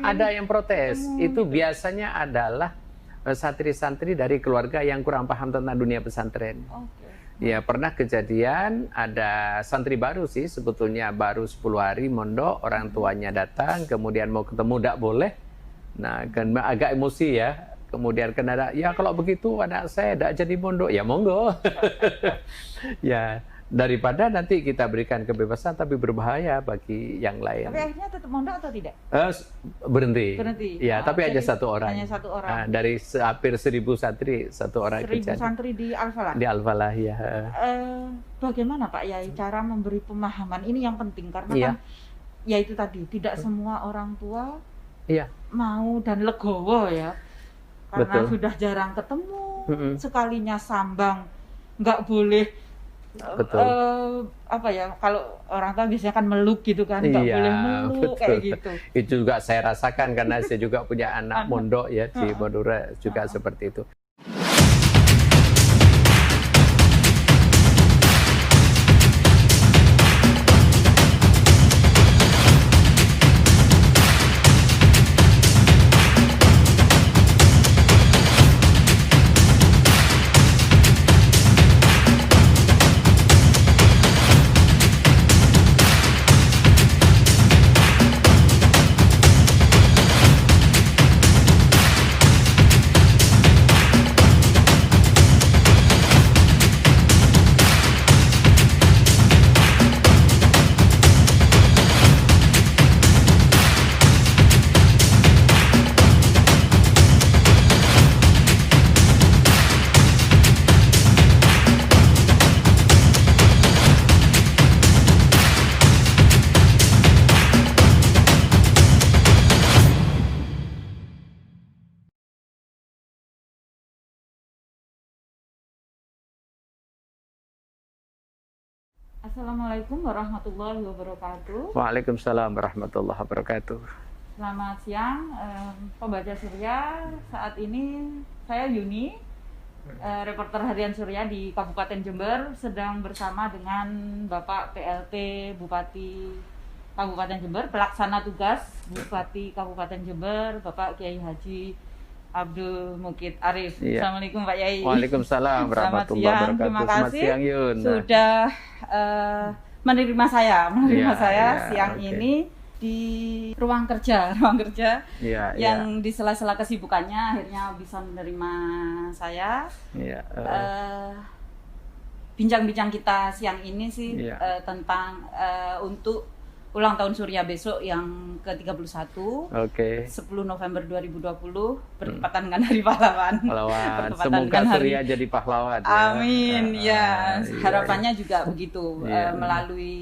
ada yang protes. Itu gitu. biasanya adalah santri-santri dari keluarga yang kurang paham tentang dunia pesantren. Ya, pernah kejadian ada santri baru sih, sebetulnya baru 10 hari mondok, orang tuanya datang, kemudian mau ketemu tidak boleh. Nah, kan agak emosi ya. Kemudian kan ada, ya kalau begitu anak saya tidak jadi mondok, ya monggo. Ya, daripada nanti kita berikan kebebasan tapi berbahaya bagi yang lain. Tapi akhirnya tetap mondok atau tidak? Berhenti. Ya, tapi jadi hanya satu orang. Hanya satu orang. Dari hampir 1.000 santri, satu orang 1.000 santri di Al-Falah. Di Al-Falah, ya. Bagaimana Pak Yai cara memberi pemahaman ini yang penting karena kan ya itu tadi tidak semua orang tua mau dan legowo ya. Karena sudah jarang ketemu, sekalinya sambang nggak boleh. Apa ya, kalau orang tua biasanya kan meluk gitu kan, nggak boleh meluk kayak gitu. Itu juga saya rasakan karena saya juga punya anak mondok ya di Madura juga seperti itu. Assalamualaikum warahmatullahi wabarakatuh. Waalaikumsalam warahmatullahi wabarakatuh. Selamat siang, pembaca Surya. Saat ini saya Yuni, reporter harian Surya di Kabupaten Jember, sedang bersama dengan Bapak PLT Bupati Kabupaten Jember, pelaksana tugas Bupati Kabupaten Jember, Bapak Kiai Haji Abdul Mukid Arif. Assalamualaikum Pak Yai. Waalaikumsalam warahmatullahi wabarakatuh. Terima kasih siang, Yun. Sudah menerima saya siang ini di ruang kerja yang di sela-sela kesibukannya akhirnya bisa menerima saya. Bincang-bincang kita siang ini sih tentang untuk ulang tahun Surya besok yang ke-31, 10 November 2020, bertepatan dengan Hari Pahlawan. Semoga Surya jadi pahlawan. Amin, harapannya juga begitu, melalui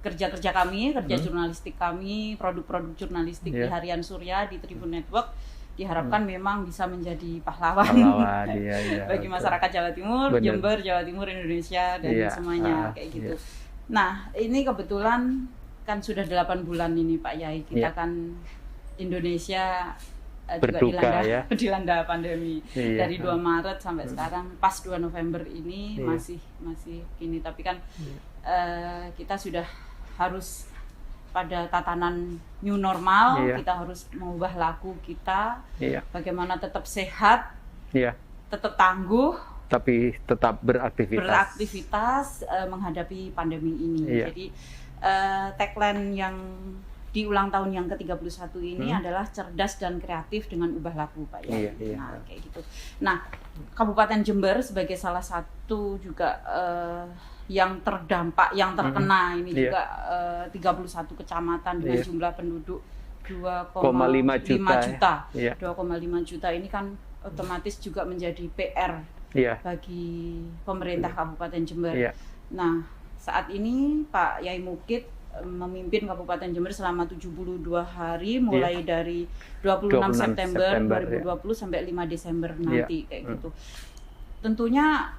kerja-kerja kami, kerja jurnalistik kami, produk-produk jurnalistik di Harian Surya, di Tribun Network, diharapkan memang bisa menjadi pahlawan bagi masyarakat Jawa Timur, Jember, Jawa Timur, Indonesia, dan semuanya, kayak gitu. Nah, ini kebetulan kan sudah 8 bulan ini Pak Yai, kita kan Indonesia berduka juga dilanda pandemi dari 2 Maret sampai sekarang, pas 2 November ini masih gini, tapi kan kita sudah harus pada tatanan new normal, kita harus mengubah laku kita, bagaimana tetap sehat, tetap tangguh, tapi tetap beraktivitas menghadapi pandemi ini. Jadi tagline yang di ulang tahun yang ke-31 ini adalah cerdas dan kreatif dengan ubah laku Pak ya. Nah, kayak gitu. Nah, Kabupaten Jember sebagai salah satu juga yang terdampak, yang terkena ini juga 31 kecamatan dengan jumlah penduduk 2,5 juta. 2,5 juta ini kan otomatis juga menjadi PR bagi pemerintah Kabupaten Jember. Nah, saat ini Pak Yai Mukid memimpin Kabupaten Jember selama 72 hari mulai dari 26 September 2020 sampai 5 Desember nanti kayak gitu. Tentunya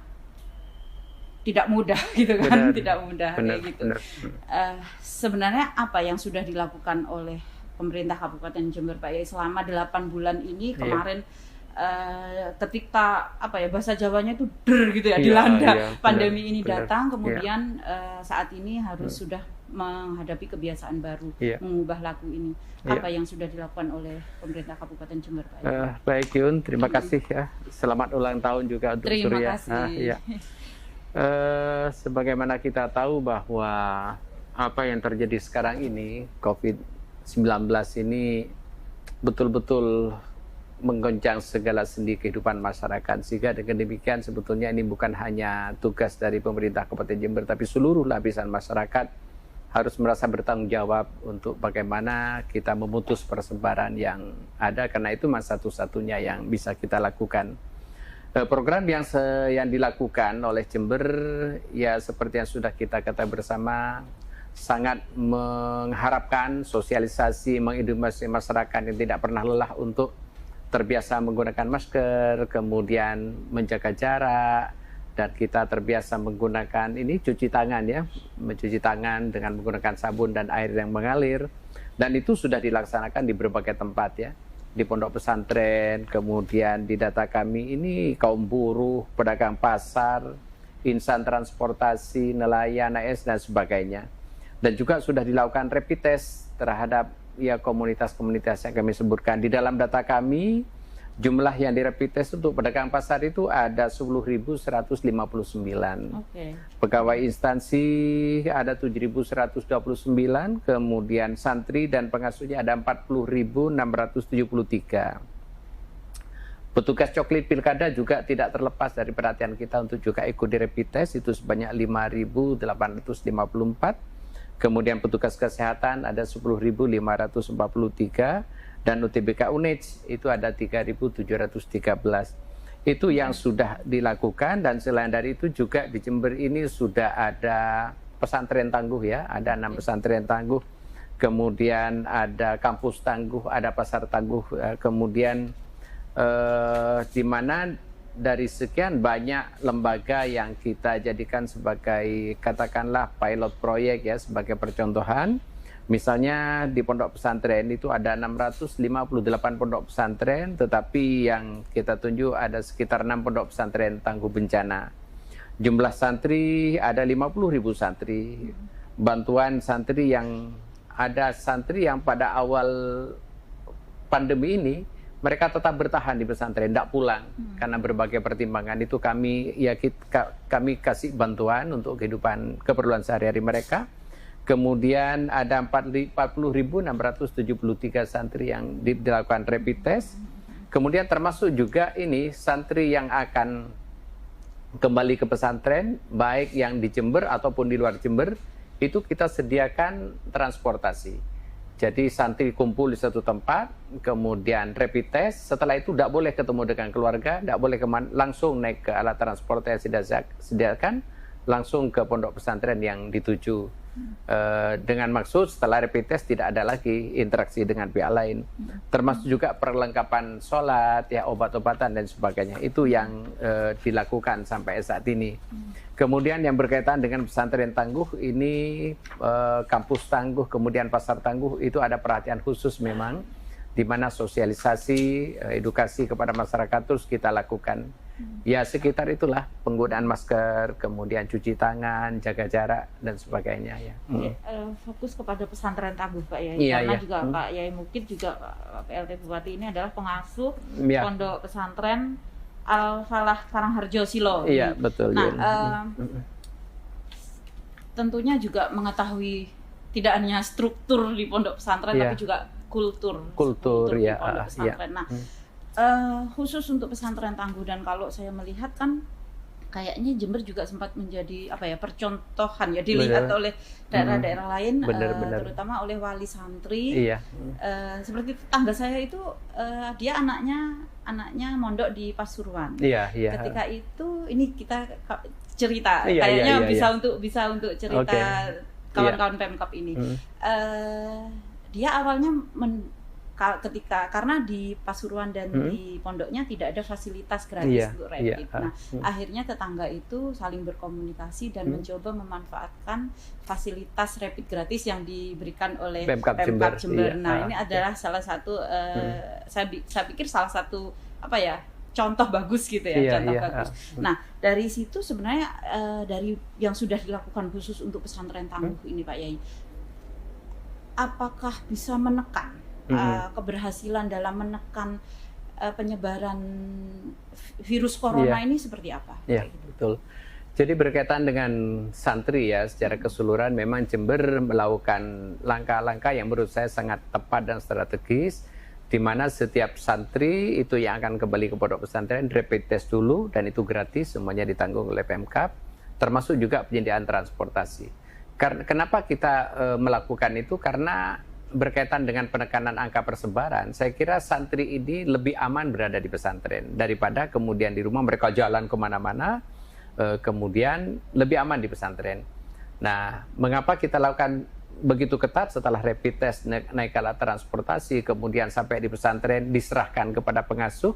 tidak mudah gitu kan, tidak mudah kayak gitu. Sebenarnya apa yang sudah dilakukan oleh pemerintah Kabupaten Jember Pak Yai selama 8 bulan ini kemarin ketika apa ya, bahasa Jawanya itu der gitu ya, dilanda pandemi ini datang, kemudian saat ini harus sudah menghadapi kebiasaan baru, mengubah laku ini. Apa yang sudah dilakukan oleh pemerintah Kabupaten Jember, Pak? Baik Yun, terima kasih ya. Selamat ulang tahun juga untuk Surya. Terima kasih. Sebagaimana kita tahu bahwa apa yang terjadi sekarang ini, COVID-19 ini betul-betul menggoncang segala sendi kehidupan masyarakat, sehingga dengan demikian sebetulnya ini bukan hanya tugas dari pemerintah Kabupaten Jember, tapi seluruh lapisan masyarakat harus merasa bertanggung jawab untuk bagaimana kita memutus persebaran yang ada, karena itu satu-satunya yang bisa kita lakukan. Program yang dilakukan oleh Jember ya seperti yang sudah kita ketahui bersama, sangat mengharapkan sosialisasi, mengedukasi masyarakat yang tidak pernah lelah untuk terbiasa menggunakan masker, kemudian menjaga jarak, dan kita terbiasa menggunakan cuci tangan ya, mencuci tangan dengan menggunakan sabun dan air yang mengalir, dan itu sudah dilaksanakan di berbagai tempat ya, di pondok pesantren, kemudian di data kami ini kaum buruh, pedagang pasar, insan transportasi, nelayan, AS dan sebagainya, dan juga sudah dilakukan rapid test terhadap ya komunitas-komunitas yang kami sebutkan. Di dalam data kami, jumlah yang di rapid test untuk pedagang pasar itu ada 10.159. Pegawai instansi ada 7.129, kemudian santri dan pengasuhnya ada 40.673. Petugas coklit pilkada juga tidak terlepas dari perhatian kita untuk juga ikut di rapid test, itu sebanyak 5.854. Kemudian petugas kesehatan ada 10.543 dan UTBK UNEJ itu ada 3.713. Itu yang sudah dilakukan, dan selain dari itu juga di Jember ini sudah ada pesantren tangguh ya, ada 6 pesantren tangguh, kemudian ada kampus tangguh, ada pasar tangguh, kemudian di mana dari sekian banyak lembaga yang kita jadikan sebagai katakanlah pilot proyek ya, sebagai percontohan. Misalnya di pondok pesantren itu ada 658 pondok pesantren, tetapi yang kita tunjuk ada sekitar 6 pondok pesantren tangguh bencana. Jumlah santri ada 50.000 santri. Bantuan santri yang pada awal pandemi ini mereka tetap bertahan di pesantren, tidak pulang karena berbagai pertimbangan. Itu kami kasih bantuan untuk keperluan sehari-hari mereka. Kemudian ada 40.673 santri yang dilakukan rapid test. Kemudian termasuk juga ini santri yang akan kembali ke pesantren, baik yang di Jember ataupun di luar Jember, itu kita sediakan transportasi. Jadi santri kumpul di satu tempat, kemudian rapid test, setelah itu tidak boleh ketemu dengan keluarga, tidak boleh langsung naik ke alat transportasi yang disediakan, langsung ke pondok pesantren yang dituju. Dengan maksud setelah rapid test tidak ada lagi interaksi dengan pihak lain, termasuk juga perlengkapan sholat, ya, obat-obatan dan sebagainya. Itu yang dilakukan sampai saat ini. Kemudian yang berkaitan dengan pesantren tangguh ini, kampus tangguh, kemudian pasar tangguh, itu ada perhatian khusus memang, di mana sosialisasi, edukasi kepada masyarakat terus kita lakukan. Ya sekitar itulah, penggunaan masker, kemudian cuci tangan, jaga jarak dan sebagainya ya. Fokus kepada pesantren tangguh Pak Yai, karena juga Pak Yai Mukid juga PLT Bupati ini adalah pengasuh pondok pesantren Al-Falah Karangharjo Silo. Iya betul. Nah, tentunya juga mengetahui tidak hanya struktur di pondok pesantren, tapi juga kultur di pondok pesantren. Nah, khusus untuk pesantren tangguh, dan kalau saya melihat kan kayaknya Jember juga sempat menjadi percontohan ya, dilihat oleh daerah-daerah lain, terutama oleh wali santri. Seperti tetangga saya itu dia anaknya mondok di Pasuruan. Ketika itu ini kita cerita kayaknya bisa untuk cerita kawan-kawan Pemkab ini. Dia awalnya karena di Pasuruan dan di pondoknya tidak ada fasilitas gratis untuk rapid. Nah, akhirnya tetangga itu saling berkomunikasi dan mencoba memanfaatkan fasilitas rapid gratis yang diberikan oleh Pemkab Jember. Nah, ini adalah salah satu saya pikir salah satu contoh bagus gitu ya, contoh bagus. Nah, dari situ sebenarnya dari yang sudah dilakukan khusus untuk pesantren tangguh ini Pak Yai, apakah bisa menekan keberhasilan dalam menekan penyebaran virus corona ini seperti apa? Iya, betul. Jadi berkaitan dengan santri ya, secara keseluruhan memang Jember melakukan langkah-langkah yang menurut saya sangat tepat dan strategis, di mana setiap santri itu yang akan kembali ke pondok pesantren rapid test dulu, dan itu gratis, semuanya ditanggung oleh Pemkab, termasuk juga penyediaan transportasi. Kenapa kita melakukan itu? Karena berkaitan dengan penekanan angka persebaran, saya kira santri ini lebih aman berada di pesantren daripada kemudian di rumah mereka jalan kemana-mana, kemudian lebih aman di pesantren. Nah, mengapa kita lakukan begitu ketat? Setelah rapid test, naik ke alat transportasi, kemudian sampai di pesantren diserahkan kepada pengasuh,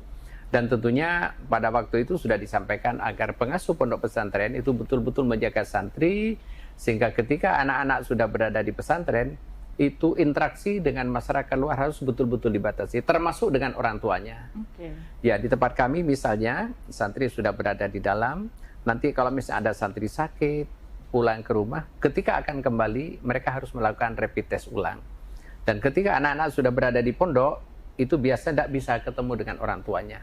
dan tentunya pada waktu itu sudah disampaikan agar pengasuh pondok pesantren itu betul-betul menjaga santri, sehingga ketika anak-anak sudah berada di pesantren, itu interaksi dengan masyarakat luar harus betul-betul dibatasi, termasuk dengan orang tuanya. Ya, di tempat kami misalnya, santri sudah berada di dalam, nanti kalau misalnya ada santri sakit, pulang ke rumah, ketika akan kembali, mereka harus melakukan rapid test ulang. Dan ketika anak-anak sudah berada di pondok, itu biasanya tidak bisa ketemu dengan orang tuanya.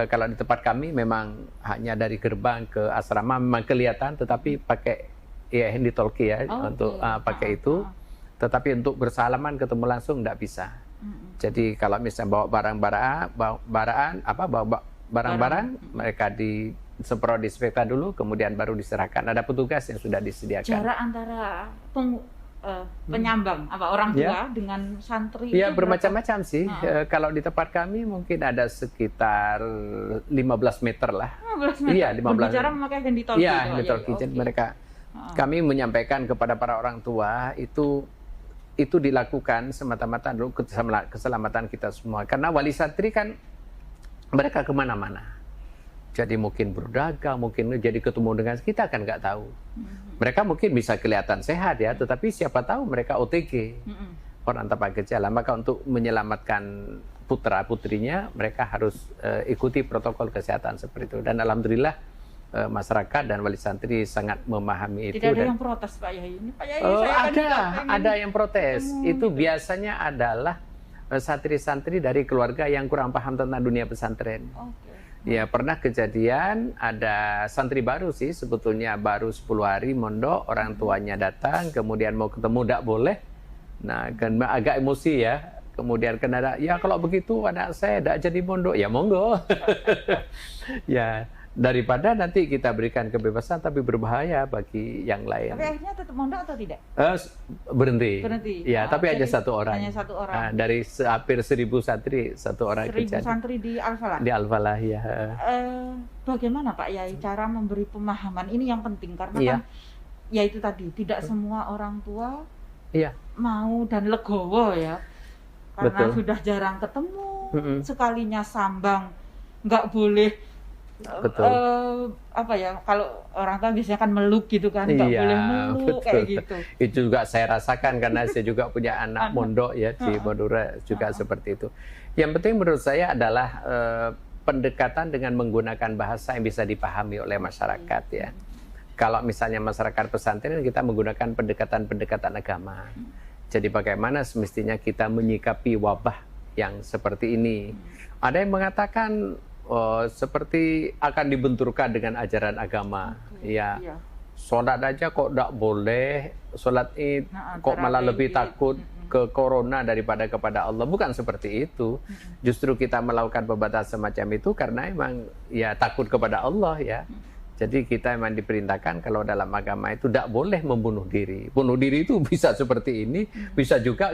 Kalau di tempat kami memang hanya dari gerbang ke asrama memang kelihatan, tetapi pakai handy talkie ya, untuk pakai itu. Tetapi untuk bersalaman ketemu langsung tidak bisa. Jadi kalau misalnya bawa barang-barang, mereka disemprot disinfektan dulu, kemudian baru diserahkan. Ada petugas yang sudah disediakan. Jarak antara penyambang orang tua dengan santri ya bermacam-macam sih. Kalau di tempat kami mungkin ada sekitar 15 meter lah. 15 meter? Iya, 15 meter. Berbicara memakai handy talkie. Iya, handy talkie. Mereka, kami menyampaikan kepada para orang tua itu dilakukan semata-mata dulu keselamatan kita semua. Karena wali santri kan mereka kemana-mana. Jadi mungkin berdagang, mungkin jadi ketemu dengan kita kan nggak tahu. Mereka mungkin bisa kelihatan sehat ya, tetapi siapa tahu mereka OTG, orang tanpa gejala. Maka untuk menyelamatkan putra-putrinya, mereka harus ikuti protokol kesehatan seperti itu. Dan alhamdulillah masyarakat dan wali santri sangat memahami itu. Tidak ada yang protes Pak Yai. Ini Pak Yai ada yang protes. Itu biasanya adalah santri-santri dari keluarga yang kurang paham tentang dunia pesantren. Ya, pernah kejadian ada santri baru sih, sebetulnya baru 10 hari mondok, orang tuanya datang, kemudian mau ketemu tidak boleh. Nah, kan agak emosi ya. Kemudian kena ya kalau begitu anak saya tidak jadi mondok, ya monggo. Ya, daripada nanti kita berikan kebebasan tapi berbahaya bagi yang lain. Tapi akhirnya tetap mondok atau tidak? Berhenti. Ya, tapi hanya satu orang. Hanya satu orang. Dari hampir 1000 santri, satu orang 1000 santri di Al-Falah. Di Al-Falah ya. Bagaimana Pak Yai cara memberi pemahaman ini yang penting karena kan ya itu tadi tidak semua orang tua mau dan legowo ya. Karena sudah jarang ketemu, sekalinya sambang nggak boleh. Kalau orang tua biasanya kan meluk gitu kan, nggak boleh meluk kayak gitu. Itu juga saya rasakan karena saya juga punya anak mondok ya di Madura juga seperti itu. Yang penting menurut saya adalah pendekatan dengan menggunakan bahasa yang bisa dipahami oleh masyarakat ya. Kalau misalnya masyarakat pesantren kita menggunakan pendekatan agama. Jadi bagaimana semestinya kita menyikapi wabah yang seperti ini. Ada yang mengatakan seperti akan dibenturkan dengan ajaran agama. Sholat aja kok tidak boleh, sholat Id kok malah lebih takut ke corona daripada kepada Allah. Bukan seperti itu. Justru kita melakukan pembatasan semacam itu karena emang ya takut kepada Allah ya. Jadi kita memang diperintahkan kalau dalam agama itu tidak boleh membunuh diri. Bunuh diri itu bisa seperti ini, bisa juga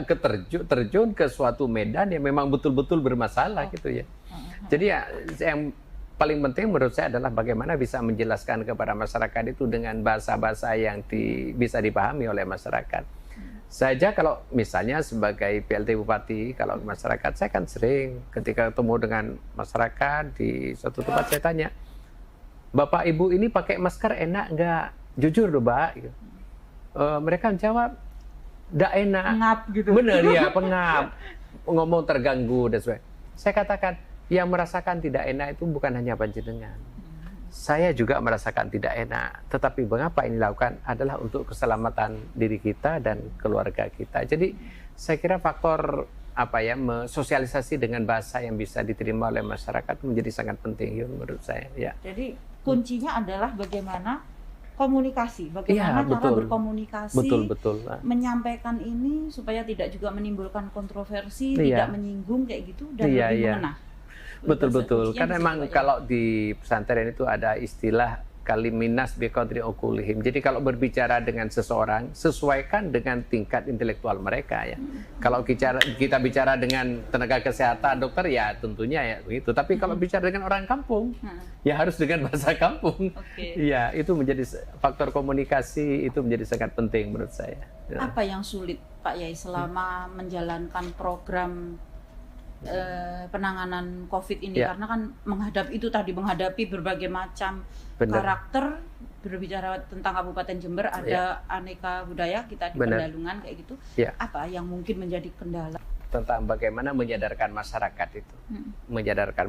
terjun ke suatu medan yang memang betul-betul bermasalah gitu ya. Jadi ya yang paling penting menurut saya adalah bagaimana bisa menjelaskan kepada masyarakat itu dengan bahasa-bahasa yang bisa dipahami oleh masyarakat. Saja kalau misalnya sebagai PLT Bupati, kalau masyarakat saya kan sering ketika ketemu dengan masyarakat di suatu tempat saya tanya, Bapak Ibu ini pakai masker enak nggak? Jujur loh Mbak. Mereka menjawab, nggak enak. Pengap gitu. Bener ya, pengap. Ngomong terganggu dan sebagainya. Saya katakan, Yang merasakan tidak enak itu bukan hanya panjenengan. Saya juga merasakan tidak enak. Tetapi mengapa ini dilakukan adalah untuk keselamatan diri kita dan keluarga kita. Jadi saya kira faktor sosialisasi dengan bahasa yang bisa diterima oleh masyarakat menjadi sangat penting menurut saya. Ya. Jadi kuncinya adalah bagaimana komunikasi, bagaimana cara berkomunikasi, betul. Menyampaikan ini supaya tidak juga menimbulkan kontroversi, tidak menyinggung kayak gitu dan lebih mengena. Betul. Karena memang kalau di pesantren itu ada istilah kaliminas biqadri uqulihim. Jadi kalau berbicara dengan seseorang, sesuaikan dengan tingkat intelektual mereka ya. Kalau kita bicara dengan tenaga kesehatan, dokter ya tentunya ya begitu. Tapi kalau bicara dengan orang kampung, ya harus dengan bahasa kampung. Iya, itu menjadi faktor komunikasi, itu menjadi sangat penting menurut saya. Apa yang sulit Pak Yai selama menjalankan program penanganan COVID ini? Karena kan menghadapi berbagai macam karakter. Berbicara tentang Kabupaten Jember ada aneka budaya kita di Pendalungan kayak gitu. Apa yang mungkin menjadi kendala? Tentang bagaimana menyadarkan masyarakat itu. Menyadarkan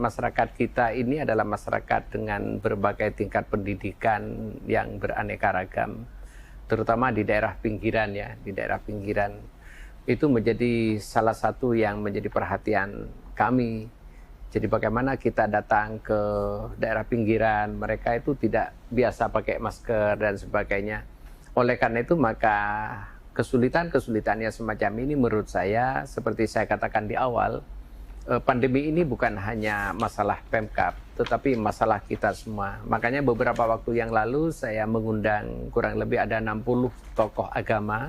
masyarakat kita ini adalah masyarakat dengan berbagai tingkat pendidikan yang beraneka ragam, terutama di daerah pinggiran ya, di daerah pinggiran. Itu menjadi salah satu yang menjadi perhatian kami. Jadi bagaimana kita datang ke daerah pinggiran, mereka itu tidak biasa pakai masker dan sebagainya. Oleh karena itu maka kesulitan-kesulitannya semacam ini menurut saya, seperti saya katakan di awal, pandemi ini bukan hanya masalah Pemkab, tetapi masalah kita semua. Makanya beberapa waktu yang lalu saya mengundang kurang lebih ada 60 tokoh agama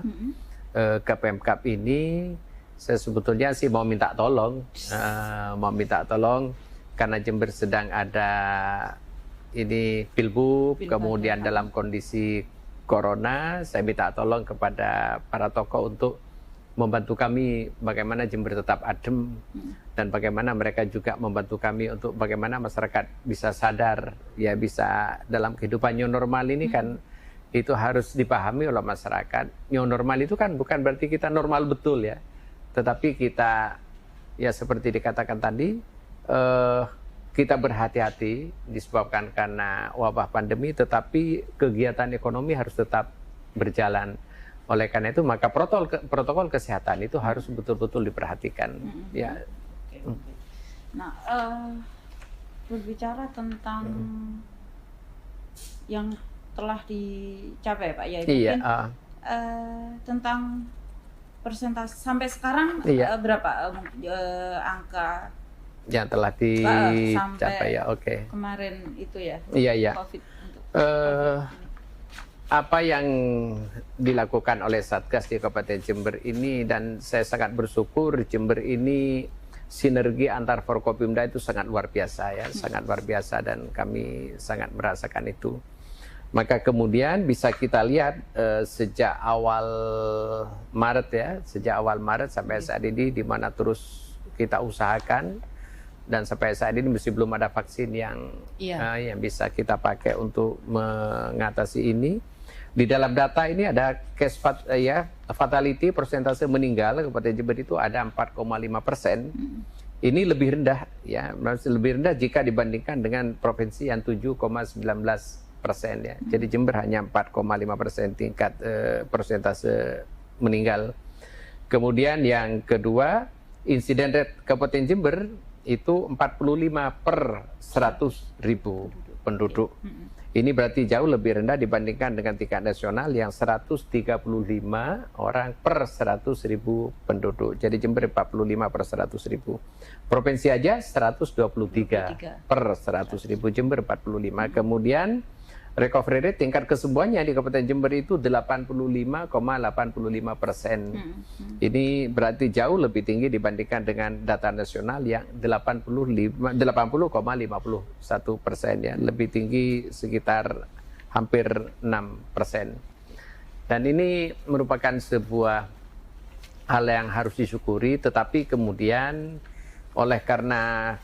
ke Pemkab ini. Saya sebetulnya sih mau minta tolong karena Jember sedang ada ini pilbub, kemudian dalam kondisi corona, saya minta tolong kepada para tokoh untuk membantu kami bagaimana Jember tetap adem dan bagaimana mereka juga membantu kami untuk bagaimana masyarakat bisa sadar ya, bisa dalam kehidupan new normal ini kan itu harus dipahami oleh masyarakat. New normal itu kan bukan berarti kita normal betul ya, tetapi kita ya seperti dikatakan tadi kita berhati-hati disebabkan karena wabah pandemi, tetapi kegiatan ekonomi harus tetap berjalan. Oleh karena itu maka protokol kesehatan itu harus betul-betul diperhatikan. Ya. Nah, berbicara tentang yang telah dicapai Pak Yai, mungkin tentang persentase sampai sekarang berapa angka yang telah dicapai ya? Kemarin itu ya. COVID untuk apa yang dilakukan oleh Satgas di Kabupaten Jember ini, dan saya sangat bersyukur Jember ini sinergi antar Forkopimda itu sangat luar biasa ya, sangat luar biasa, dan kami sangat merasakan itu. Maka kemudian bisa kita lihat sejak awal Maret ya, sejak awal Maret sampai saat ini di mana terus kita usahakan, dan sampai saat ini masih belum ada vaksin yang bisa kita pakai untuk mengatasi ini. Di dalam data ini ada case fatality, persentase meninggal Kabupaten Jember itu ada 4,5%. Ini lebih rendah ya, lebih rendah jika dibandingkan dengan provinsi yang 7,19% ya. Jadi Jember hanya 4,5% tingkat persentase meninggal. Kemudian yang kedua, insiden rate Kabupaten Jember itu 45 per 100.000 penduduk. Ini berarti jauh lebih rendah dibandingkan dengan tingkat nasional yang 135 orang per 100.000 penduduk. Jadi Jember 45 per 100.000. Provinsi aja 123 per 100.000, Jember 45. Kemudian recovery rate, tingkat kesembuhannya di Kabupaten Jember itu 85,85%. Ini berarti jauh lebih tinggi dibandingkan dengan data nasional yang 80,51% ya, lebih tinggi sekitar hampir 6%. Dan ini merupakan sebuah hal yang harus disyukuri, tetapi kemudian oleh karena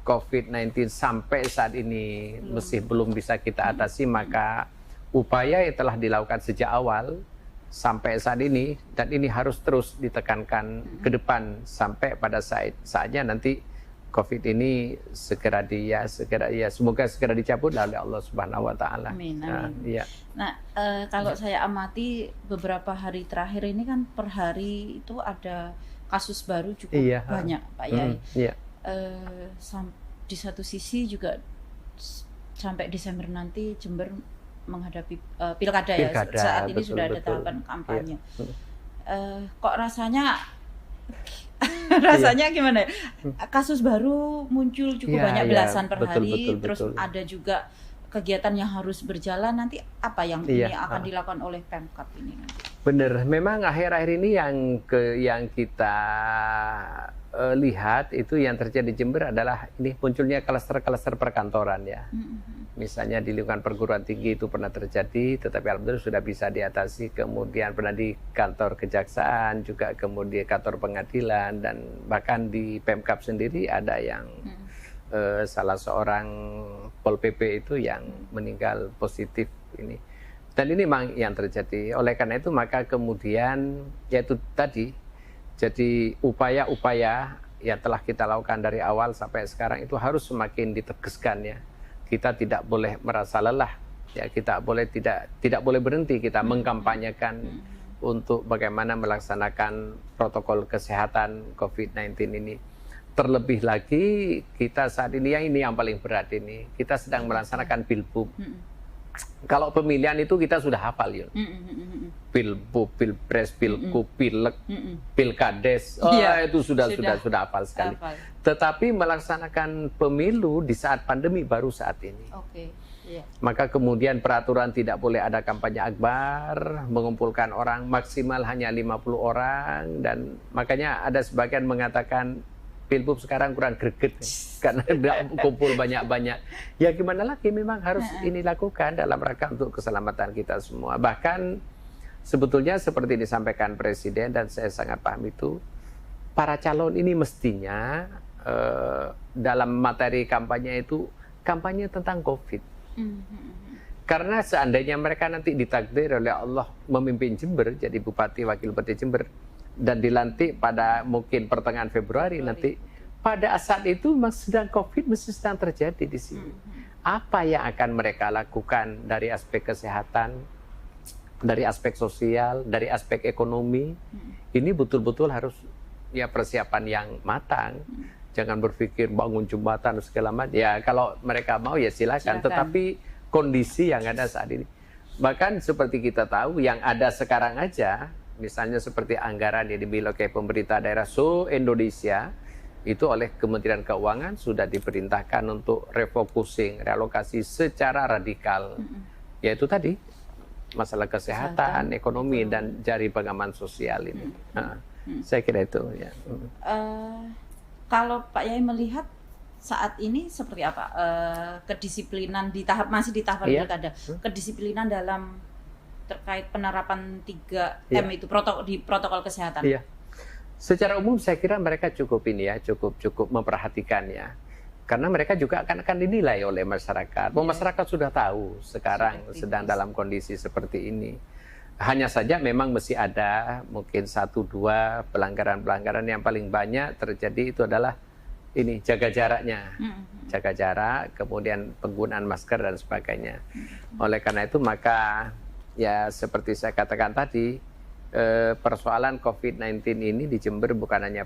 COVID-19 sampai saat ini masih belum bisa kita atasi, maka upaya yang telah dilakukan sejak awal sampai saat ini, dan ini harus terus ditekankan ke depan sampai pada saatnya nanti COVID ini semoga segera dicabut oleh Allah Subhanahu wa taala. Amin, amin. Iya. Nah, kalau saya amati beberapa hari terakhir ini kan per hari itu ada kasus baru cukup banyak, Pak Yai. Iya. Di satu sisi juga sampai Desember nanti Jember menghadapi pilkada ya. Saat ini sudah ada tahapan kampanye. Kok rasanya gimana ya? Kasus baru muncul cukup banyak, belasan per hari, terus ada juga kegiatan yang harus berjalan. Nanti apa yang ini akan dilakukan oleh Pemkab ini nanti? Benar, memang akhir-akhir ini yang kita lihat itu yang terjadi di Jember adalah ini munculnya klaster-klaster perkantoran ya. Misalnya di lingkungan perguruan tinggi itu pernah terjadi, tetapi alhamdulillah sudah bisa diatasi. Kemudian pernah di kantor kejaksaan, juga kemudian kantor pengadilan, dan bahkan di Pemkab sendiri ada yang salah seorang Pol PP itu yang meninggal positif ini. Dan ini memang yang terjadi. Oleh karena itu maka kemudian yaitu tadi, jadi upaya-upaya yang telah kita lakukan dari awal sampai sekarang itu harus semakin ditegaskan ya. Kita tidak boleh merasa lelah, ya kita tidak boleh berhenti kita mengkampanyekan untuk bagaimana melaksanakan protokol kesehatan COVID-19 ini. Terlebih lagi kita saat ini yang paling berat ini, kita sedang melaksanakan Pilbub. Kalau pemilihan itu kita sudah hafal ya. Pilbub, Pilpres, Pilkup, Pilek, Pilkades. Itu sudah hafal sekali. Tetapi melaksanakan pemilu di saat pandemi baru saat ini. Maka kemudian peraturan tidak boleh ada kampanye akbar, mengumpulkan orang maksimal hanya 50 orang, dan makanya ada sebagian mengatakan Pilbub sekarang kurang greget karena tidak kumpul banyak-banyak. Ya gimana lagi, memang harus ini lakukan dalam rangka untuk keselamatan kita semua. Bahkan sebetulnya seperti disampaikan Presiden, dan saya sangat paham itu, para calon ini mestinya dalam materi kampanye itu kampanye tentang COVID. Karena seandainya mereka nanti ditakdir oleh Allah memimpin Jember, jadi Bupati, Wakil Bupati Jember, dan dilantik pada mungkin pertengahan Februari nanti, pada saat itu sedang COVID mesti sedang terjadi di sini. Apa yang akan mereka lakukan dari aspek kesehatan, dari aspek sosial, dari aspek ekonomi, ini betul-betul harus ya persiapan yang matang. Jangan berpikir bangun jembatan segala macam. Ya kalau mereka mau ya silakan. Tetapi kondisi yang ada saat ini, bahkan seperti kita tahu yang ada sekarang aja, misalnya seperti anggaran yang dimiliki pemerintah daerah se-Indonesia itu oleh Kementerian Keuangan sudah diperintahkan untuk refocusing, realokasi secara radikal. Yaitu tadi masalah kesehatan, ekonomi, dan jari pengaman sosial ini. Saya kira itu ya. Kalau Pak Yai melihat saat ini seperti apa kedisiplinan masih di tahap pilkada, kedisiplinan dalam terkait penerapan 3M itu protokol kesehatan. Iya. Secara umum saya kira mereka cukup memperhatikan ya. Karena mereka juga akan dinilai oleh masyarakat. Masyarakat sudah tahu sekarang sedang dalam kondisi seperti ini. Hanya saja memang mesti ada mungkin 1-2 pelanggaran-pelanggaran yang paling banyak terjadi itu adalah ini, jaga jaraknya. Jaga jarak, kemudian penggunaan masker dan sebagainya. Oleh karena itu maka ya seperti saya katakan tadi, persoalan COVID-19 ini di Jember bukan hanya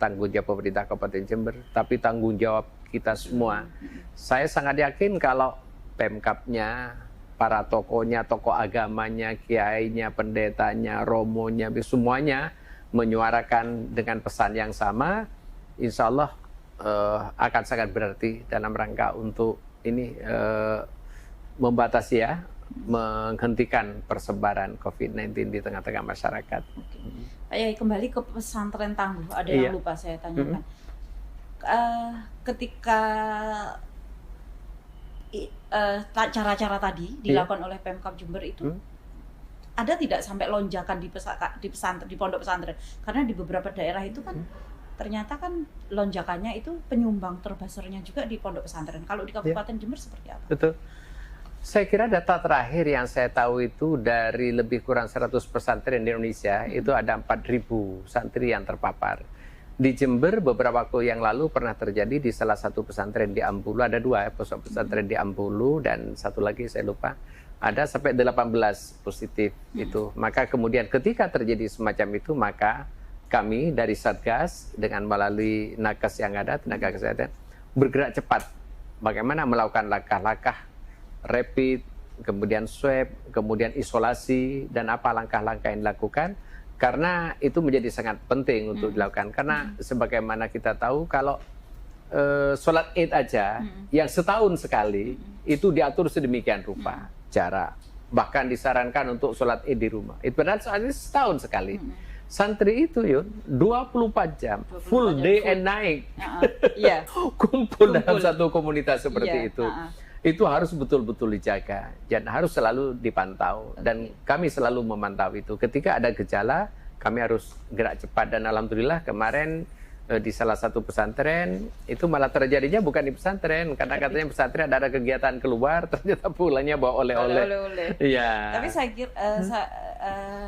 tanggung jawab pemerintah Kabupaten Jember, tapi tanggung jawab kita semua. Saya sangat yakin kalau Pemkabnya, para tokohnya, tokoh agamanya, kiainya, pendetanya, romonya, semuanya menyuarakan dengan pesan yang sama, insya Allah akan sangat berarti dalam rangka untuk ini membatasi ya, menghentikan persebaran COVID-19 di tengah-tengah masyarakat. Pak Yai, kembali ke pesantren Tangguh, ada yang lupa saya tanyakan. Ketika cara-cara tadi dilakukan oleh Pemkab Jember itu, ada tidak sampai lonjakan di pondok pesantren? Karena di beberapa daerah itu kan ternyata kan lonjakannya itu penyumbang terbesarnya juga di pondok pesantren. Kalau di Kabupaten Jember seperti apa? Betul. Saya kira data terakhir yang saya tahu itu dari lebih kurang 100 pesantren di Indonesia, itu ada 4.000 santri yang terpapar. Di Jember beberapa waktu yang lalu pernah terjadi di salah satu pesantren di Ampulu, ada 2 ya, pesantren di Ampulu dan satu lagi saya lupa, ada sampai 18 positif itu. Maka kemudian ketika terjadi semacam itu, maka kami dari Satgas dengan melalui nakes yang ada, tenaga kesehatan, bergerak cepat bagaimana melakukan langkah-langkah rapid, kemudian swab, kemudian isolasi, dan apa langkah-langkah yang dilakukan. Karena itu menjadi sangat penting untuk dilakukan. Karena sebagaimana kita tahu kalau sholat Id aja yang setahun sekali itu diatur sedemikian rupa cara. Bahkan disarankan untuk sholat Id di rumah. Itu padahal soalnya setahun sekali. Santri itu Yun 24 jam full day and night kumpul dalam satu komunitas seperti itu. Itu harus betul-betul dijaga dan harus selalu dipantau, dan kami selalu memantau itu. Ketika ada gejala kami harus gerak cepat, dan alhamdulillah kemarin di salah satu pesantren itu malah terjadinya bukan di pesantren, karena katanya pesantren ada kegiatan keluar, ternyata pulangnya bawa oleh-oleh. Iya. Tapi saya kira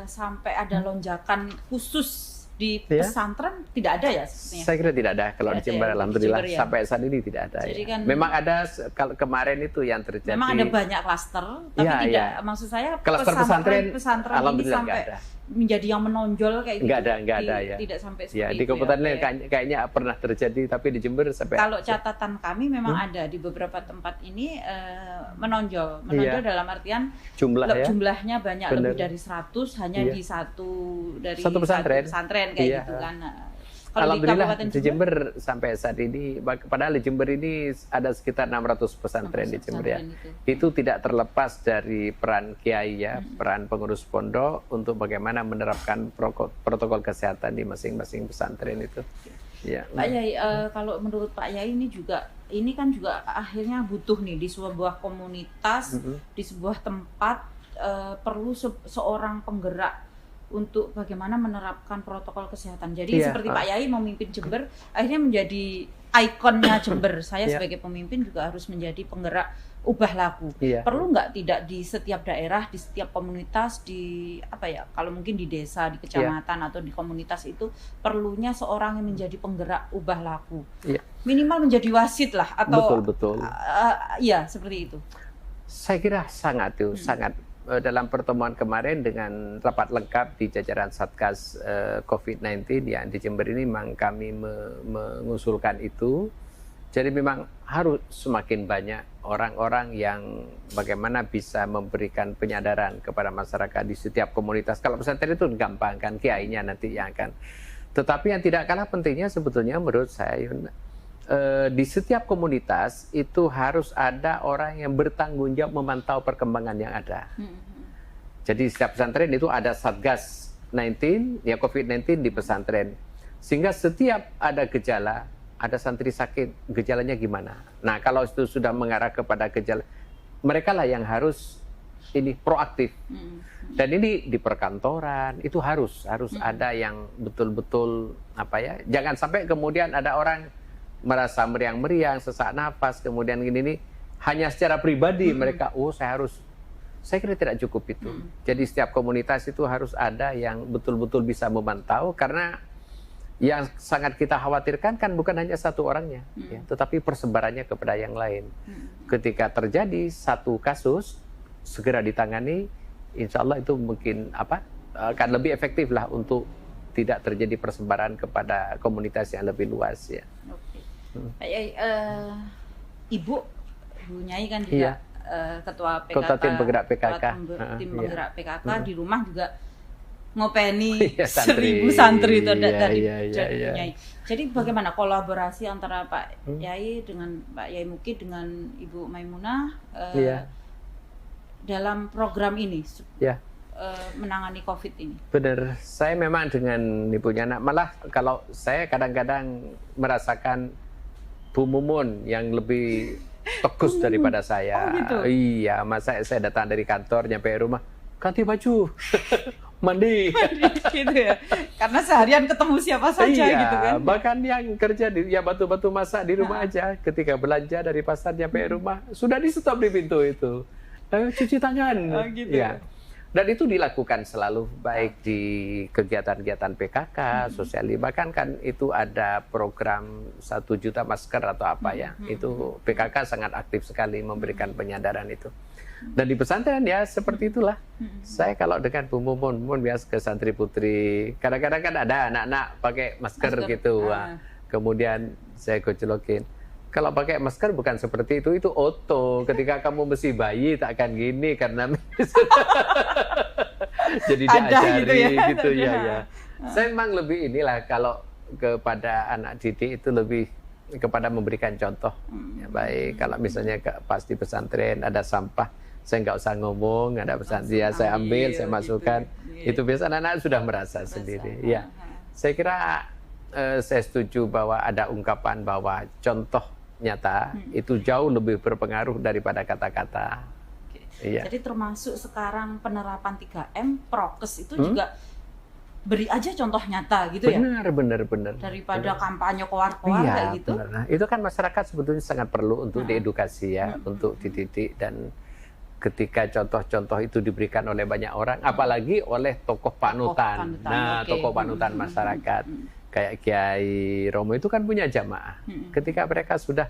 sampai ada lonjakan khusus di pesantren tidak ada ya? Saya kira tidak ada. Kalau di Jember, alhamdulillah ya? Sampai saat ini tidak ada. Jadi kan, memang ada kalau kemarin itu yang terjadi. Memang ada banyak klaster, tapi tidak. Maksud saya klaster pesantren alhamdulillah ini sampai ada. Menjadi yang menonjol kayak gitu. Nggak ada ya. Tidak sampai seperti ya, itu. Di kabupaten kayaknya pernah terjadi, tapi di Jember sampai. Kalau catatan kami memang ada di beberapa tempat ini menonjol dalam artian jumlahnya banyak. Bener. Lebih dari 100 hanya di satu pesantren kayak gitu kan. Alhamdulillah di Jember sampai saat ini, padahal di Jember ini ada sekitar 600 pesantren di Jember ya. Itu tidak terlepas dari peran kiai ya, peran pengurus pondok untuk bagaimana menerapkan protokol kesehatan di masing-masing pesantren itu. Ya. Pak Yai, kalau menurut Pak Yai ini kan juga akhirnya butuh nih di sebuah komunitas, di sebuah tempat perlu seorang penggerak untuk bagaimana menerapkan protokol kesehatan. Jadi seperti Pak Yai memimpin Jember, akhirnya menjadi ikonnya Jember. Saya sebagai pemimpin juga harus menjadi penggerak ubah laku. Perlu nggak tidak di setiap daerah, di setiap komunitas, di kalau mungkin di desa, di kecamatan atau di komunitas itu perlunya seorang yang menjadi penggerak ubah laku. Minimal menjadi wasit lah atau betul. Seperti itu. Saya kira sangat dalam pertemuan kemarin dengan rapat lengkap di jajaran Satgas COVID-19 yang di Jember ini memang kami mengusulkan itu. Jadi memang harus semakin banyak orang-orang yang bagaimana bisa memberikan penyadaran kepada masyarakat di setiap komunitas. Kalau pesantren itu gampang kan, kiainya nanti yang akan. Tetapi yang tidak kalah pentingnya sebetulnya menurut saya di setiap komunitas itu harus ada orang yang bertanggung jawab memantau perkembangan yang ada. Jadi setiap pesantren itu ada Satgas COVID-19 di pesantren. Sehingga setiap ada gejala, ada santri sakit, gejalanya gimana? Nah, kalau itu sudah mengarah kepada gejala, mereka lah yang harus proaktif. Dan ini di perkantoran itu harus ada yang betul-betul jangan sampai kemudian ada orang merasa meriang-meriang, sesak nafas, kemudian gini hanya secara pribadi mereka, saya kira tidak cukup itu. Jadi setiap komunitas itu harus ada yang betul-betul bisa memantau, karena yang sangat kita khawatirkan kan bukan hanya satu orangnya, tetapi persebarannya kepada yang lain. Ketika terjadi satu kasus, segera ditangani, insya Allah itu mungkin akan lebih efektif lah untuk tidak terjadi persebaran kepada komunitas yang lebih luas ya. Ibu Nyai kan juga ketua PKK, Kota Tim Penggerak PKK, tim penggerak PKK di rumah juga ngopeni 1000 santri itu dari Nyai. Jadi bagaimana kolaborasi antara Pak Yai dengan Pak Yai Muki dengan Ibu Maimunah dalam program ini menangani COVID ini? Benar, saya memang dengan Ibunya malah kalau saya kadang-kadang merasakan Bu Mumun yang lebih tegus daripada saya. Gitu? Iya, masa saya datang dari kantor nyampe rumah ganti baju, mandi gitu ya. Karena seharian ketemu siapa saja gitu kan. Bahkan yang kerja batu-batu masak di rumah aja, ketika belanja dari pasar nyampe rumah sudah di stop di pintu itu. Cuci tangan. Gitu. Ya. Dan itu dilakukan selalu, baik di kegiatan-kegiatan PKK, sosial, bahkan kan itu ada program 1 juta masker atau apa ya. Itu PKK sangat aktif sekali memberikan penyadaran itu. Dan di pesantren ya seperti itulah. Saya kalau dengan Bu Mumun biasa ke santri putri, kadang-kadang kan ada anak-anak pakai masker gitu. Kemudian saya gojlokin. Kalau pakai masker bukan seperti itu oto. Ketika kamu mesti bayi tak akan gini karena jadi diajari gitu ya. Saya memang lebih inilah kalau kepada anak didik itu lebih kepada memberikan contoh. Ya, baik kalau misalnya pas di pesantren ada sampah, saya nggak usah ngomong, ada pesantren saya ambil, saya masukkan. Itu biasa anak-anak sudah merasa sendiri. Ya, saya kira saya setuju bahwa ada ungkapan bahwa contoh nyata itu jauh lebih berpengaruh daripada kata-kata. Iya. Jadi termasuk sekarang penerapan 3M, prokes itu juga beri aja contoh nyata gitu ya. Benar. Daripada kampanye koar-koar kayak gitu. Benar. Nah, itu kan masyarakat sebetulnya sangat perlu untuk diedukasi ya, untuk dididik, dan ketika contoh-contoh itu diberikan oleh banyak orang, apalagi oleh tokoh panutan. Tokoh panutan masyarakat. Kayak Kiai Romo itu kan punya jamaah. Ketika mereka sudah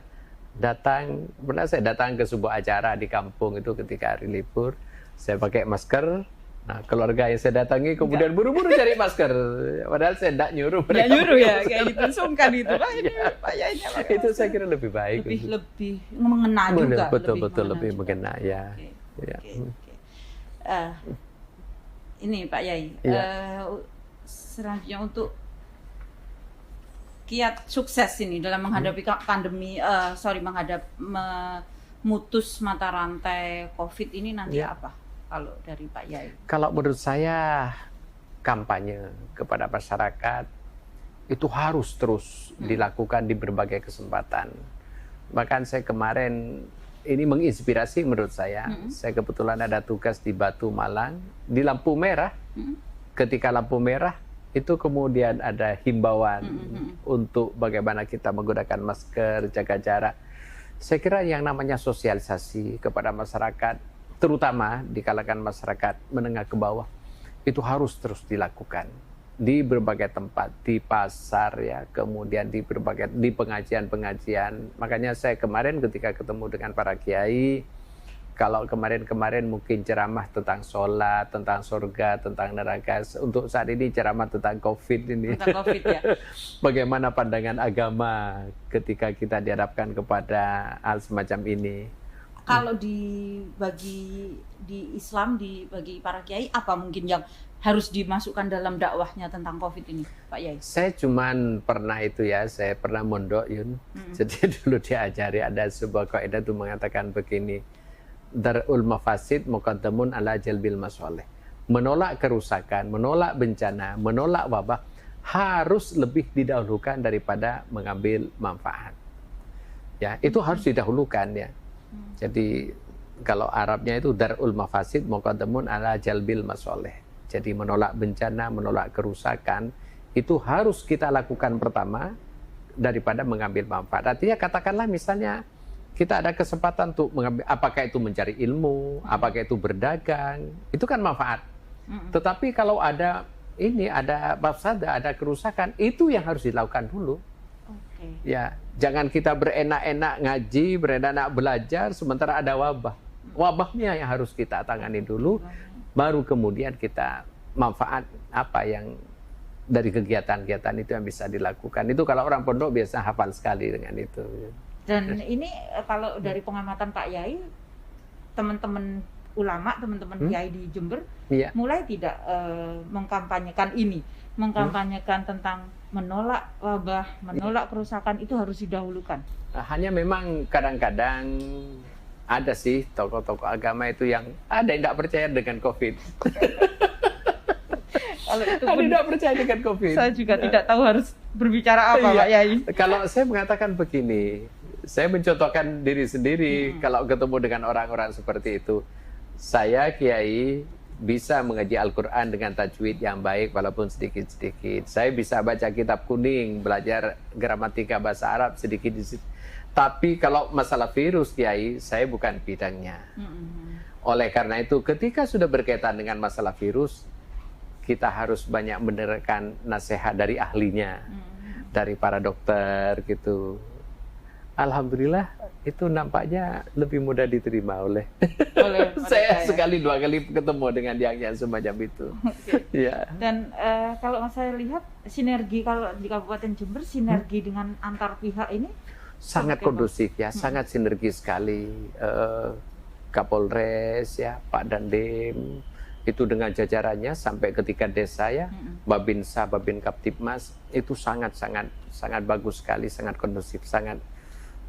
datang, pernah saya datang ke sebuah acara di kampung itu ketika hari libur, saya pakai masker. Nah, keluarga yang saya datangi kemudian buru-buru cari masker. Padahal saya tidak nyuruh mereka. Tidak nyuruh ya, kayak gitu, sungkan gitu. Itu saya kira lebih baik. Lebih mengena juga. Betul, lebih mengena ya. Ini Pak Yai, selanjutnya untuk kiat sukses ini dalam menghadapi pandemi, memutus mata rantai COVID ini nanti apa kalau dari Pak Yai? Kalau menurut saya kampanye kepada masyarakat itu harus terus dilakukan di berbagai kesempatan. Bahkan saya kemarin ini menginspirasi menurut saya. Saya kebetulan ada tugas di Batu Malang di lampu merah. Ketika lampu merah itu kemudian ada himbauan untuk bagaimana kita menggunakan masker, jaga jarak. Saya kira yang namanya sosialisasi kepada masyarakat, terutama di kalangan masyarakat menengah ke bawah, itu harus terus dilakukan di berbagai tempat, di pasar ya, kemudian di pengajian-pengajian. Makanya saya kemarin ketika ketemu dengan para kiai, kalau kemarin mungkin ceramah tentang sholat, tentang surga, tentang neraka. Untuk saat ini ceramah tentang COVID ini. Tentang COVID ya. Bagaimana pandangan agama ketika kita dihadapkan kepada hal semacam ini? Kalau bagi di Islam, bagi para kiai, apa mungkin yang harus dimasukkan dalam dakwahnya tentang COVID ini, Pak Yai? Saya cuman pernah saya pernah mondok Yun. Jadi dulu diajari ada sebuah kaidah itu mengatakan begini. Darul mafasid muqaddamun ala jalbil masoleh. Menolak kerusakan, menolak bencana, menolak wabah harus lebih didahulukan daripada mengambil manfaat. Ya, itu harus didahulukan ya. Jadi kalau Arabnya itu darul mafasid muqaddamun ala jalbil masoleh. Jadi menolak bencana, menolak kerusakan itu harus kita lakukan pertama daripada mengambil manfaat. Artinya katakanlah misalnya kita ada kesempatan untuk mengambil, apakah itu mencari ilmu, apakah itu berdagang, itu kan manfaat. Tetapi kalau ada mafsadah, ada kerusakan, itu yang harus dilakukan dulu. Ya, jangan kita berenak-enak ngaji, berenak-enak belajar, sementara ada wabah. Wabahnya yang harus kita tangani dulu, baru kemudian kita manfaat apa yang dari kegiatan-kegiatan itu yang bisa dilakukan. Itu kalau orang pondok biasa hafal sekali dengan itu. Dan ini kalau dari pengamatan Pak Yai, teman-teman ulama, teman-teman kiai di Jember mulai tidak mengkampanyekan tentang menolak wabah, menolak kerusakan, itu harus didahulukan. Hanya memang kadang-kadang ada sih tokoh-tokoh agama itu yang ada yang tidak percaya dengan COVID. Kalau itu pun tidak percaya dengan COVID. Saya juga tidak tahu harus berbicara apa, Pak Yai. Kalau saya mengatakan begini, saya mencontohkan diri sendiri kalau ketemu dengan orang-orang seperti itu. Saya kiai bisa mengaji Al-Quran dengan tajwid yang baik walaupun sedikit-sedikit. Saya bisa baca kitab kuning, belajar gramatika bahasa Arab sedikit. Tapi kalau masalah virus, Kiai, saya bukan bidangnya. Oleh karena itu, ketika sudah berkaitan dengan masalah virus, kita harus banyak mendengarkan nasihat dari ahlinya, dari para dokter gitu. Alhamdulillah itu nampaknya lebih mudah diterima oleh saya sekali 2 kali ketemu dengan yang semacam itu. Ya. Dan kalau saya lihat sinergi kalau di Kabupaten Jember sinergi dengan antar pihak ini sangat kondusif ya, sangat sinergi sekali. Kapolres ya, Pak Dandim itu dengan jajarannya sampai ke tingkat desa ya, Babinsa, Babin Kaptipmas itu sangat bagus sekali, sangat kondusif, sangat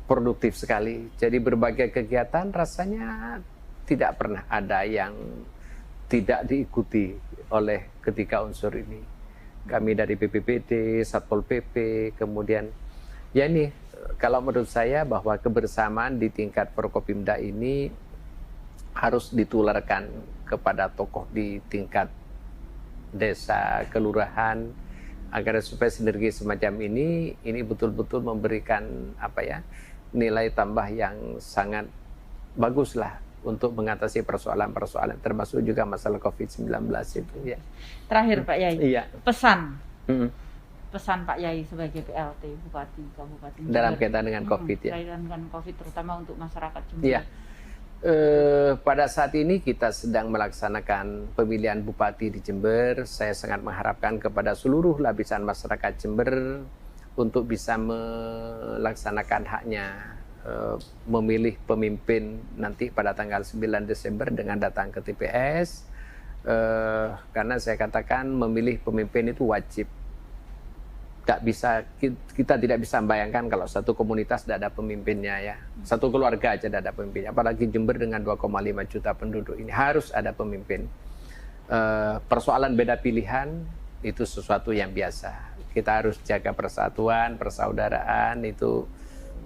produktif sekali. Jadi berbagai kegiatan rasanya tidak pernah ada yang tidak diikuti oleh ketiga unsur ini. Kami dari BPBD, Satpol PP, kemudian ya ini kalau menurut saya bahwa kebersamaan di tingkat Forkopimda ini harus ditularkan kepada tokoh di tingkat desa, kelurahan, agar supaya sinergi semacam ini betul-betul memberikan nilai tambah yang sangat bagus lah untuk mengatasi persoalan-persoalan termasuk juga masalah COVID-19 itu ya. Terakhir Pak Yai, iya. pesan Pak Yai sebagai PLT Bupati Kabupaten Jember dalam kaitan dengan COVID ya. Kaitan dengan COVID terutama untuk masyarakat Jember. Iya. Pada saat ini kita sedang melaksanakan pemilihan bupati di Jember. Saya sangat mengharapkan kepada seluruh lapisan masyarakat Jember untuk bisa melaksanakan haknya memilih pemimpin nanti pada tanggal 9 Desember dengan datang ke TPS. Karena saya katakan memilih pemimpin itu wajib. Kita tidak bisa membayangkan kalau satu komunitas tidak ada pemimpinnya ya. Satu keluarga aja tidak ada pemimpinnya. Apalagi Jember dengan 2,5 juta penduduk ini harus ada pemimpin. Persoalan beda pilihan itu sesuatu yang biasa. Kita harus jaga persatuan, persaudaraan, itu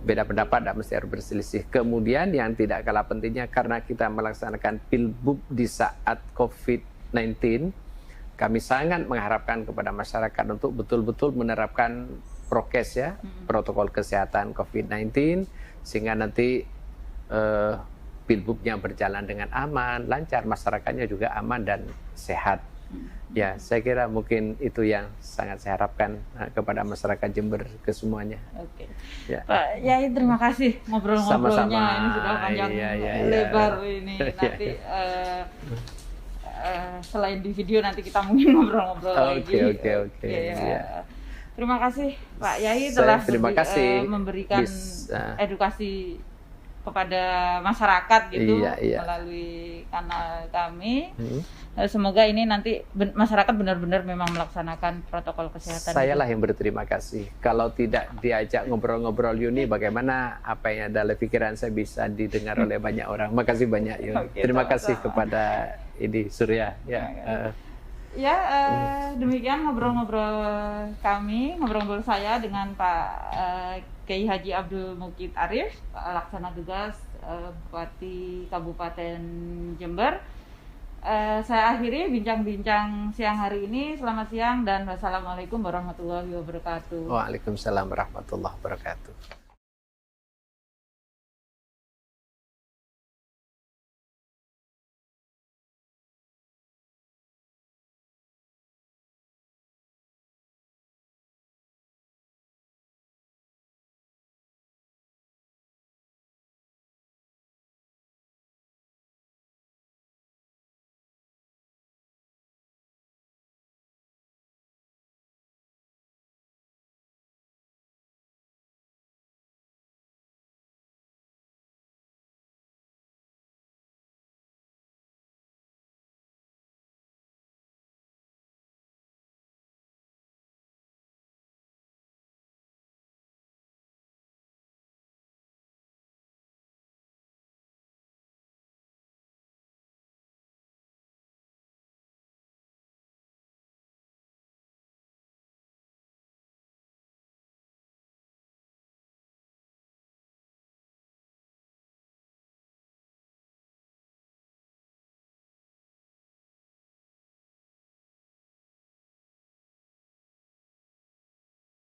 beda pendapat tidak mesti harus berselisih. Kemudian yang tidak kalah pentingnya karena kita melaksanakan pilbub di saat COVID-19, kami sangat mengharapkan kepada masyarakat untuk betul-betul menerapkan prokes ya, protokol kesehatan COVID-19, sehingga nanti pilbubnya berjalan dengan aman, lancar, masyarakatnya juga aman dan sehat. Ya, saya kira mungkin itu yang sangat saya harapkan kepada masyarakat Jember kesemuanya. Oke. Ya. Pak Yai, terima kasih ngobrol-ngobrolnya. Ini sudah panjang lebar ini. Nanti selain di video nanti kita mungkin ngobrol-ngobrol lagi. Oke. Ya. Terima kasih Pak Yai telah memberikan edukasi kepada masyarakat gitu melalui kanal kami. Semoga ini nanti masyarakat benar-benar memang melaksanakan protokol kesehatan. Sayalah yang berterima kasih. Kalau tidak diajak ngobrol-ngobrol Yuni, bagaimana apa yang ada dalam pikiran saya bisa didengar oleh banyak orang. Makasih banyak Yuni. Terima kasih kepada Surya. Demikian ngobrol-ngobrol kami, ngobrol-ngobrol saya dengan Pak Kiai Haji Abdul Mukid Arif, Laksana Tugas Bupati Kabupaten Jember. Saya akhiri bincang-bincang siang hari ini. Selamat siang dan wassalamualaikum warahmatullahi wabarakatuh. Waalaikumsalam warahmatullahi wabarakatuh.